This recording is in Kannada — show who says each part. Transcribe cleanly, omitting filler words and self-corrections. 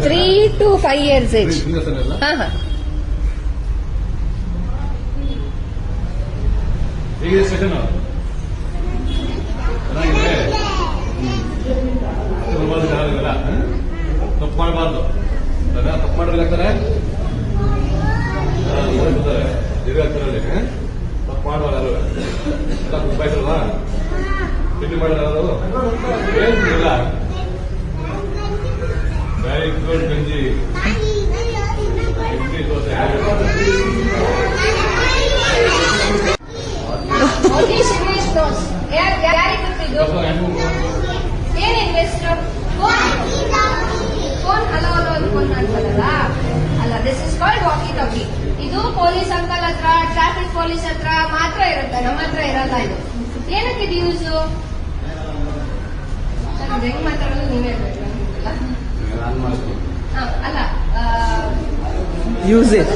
Speaker 1: 3 to 5 years ಏಜ್. ಹಾ ಹಾ.
Speaker 2: ಹೇಗಿದೆ ಸೆಷನ್? ಚೆನ್ನಾಗಿದೆ. ತಪ್ಪು ಮಾಡಬಾರ್ದು. ತಪ್ಪು ಮಾಡೋದಾಗ್ತಾರೆ ಇರಾಗ್ತಾರಲ್ಲಿ ತಪ್ಪು ಮಾಡುವ ಯಾರು ಎಲ್ಲ ಗುಬ್ಬಾಯ್ತಲ್ವಾ ತಿಂಡಿ ಮಾಡೋದು ಇಲ್ಲ. ವೆರಿ ಗುಡ್ ಗಂಜಿ ಇಡ್ಲಿ ದೋಸೆ.
Speaker 1: ಏನ್ ಇನ್ವೆಸ್ಟರ್ ಫೋನ್ ಹಲೋ ಹಲೋ ಅನ್ಕೊಂಡು ಅನ್ಸಲ್ಲ ಅಲ್ಲ. ದಿಸ್ ಇಸ್ ಕಾಲ್ಡ್ ವಾಕಿ ಟಾಕಿ. ಇದು ಪೊಲೀಸ್ ಅಂಕಲ್ ಹತ್ರ, ಟ್ರಾಫಿಕ್ ಪೊಲೀಸ್ ಹತ್ರ ಮಾತ್ರ ಇರುತ್ತೆ, ನಮ್ಮ ಹತ್ರ ಇರಲ್ಲ. ಇದು ಏನಕ್ಕೆ ಇದು ಯೂಸ್? ಹೆಂಗ್ ಮಾತಾಡೋದು ನೀವೇ ಹೇಳ್ಬೇಕು. ಅಲ್ಲ
Speaker 3: ಯೂಸ್ ಇಟ್.